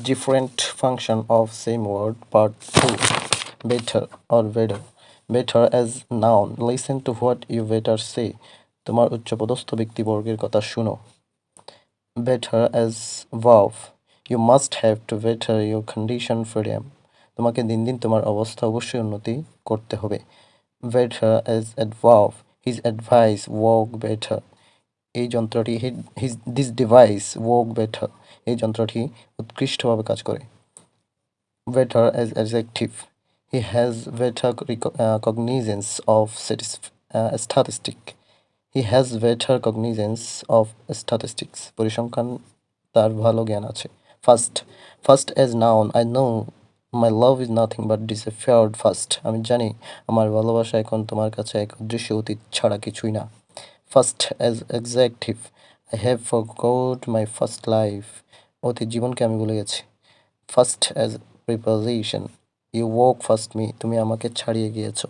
Different function of same word, part 2. Better or better. Better as noun. Listen to what you better say. তোমার উচ্চপদস্থ ব্যক্তিবর্গের কথা শুনো। Better as verb. You must have to better your condition freedom. তোমাকে দিন দিন তোমার অবস্থা অবশ্যই উন্নতি করতে হবে। Better as adverb. His advice work better. এই যন্ত্রটি দিস ডিভাইস ওয়ার্ক বেটার। এই যন্ত্রটি উৎকৃষ্টভাবে কাজ করে। Better as adjective. He has better cognisance of statistic. He has better cognisance of statistics. পরিসংখ্যান তার ভালো জ্ঞান আছে। First. First as noun. I know my love is nothing but disappeared first. আমি জানি আমার ভালোবাসা এখন তোমার কাছে এক অদৃশ্য অতীত ছাড়া কিছুই না। First as adjective. I have forgot my first life. অতীত জীবনকে আমি ভুলে গেছি। First as preposition. You walk first me. তুমি আমাকে ছাড়িয়ে গিয়েছো।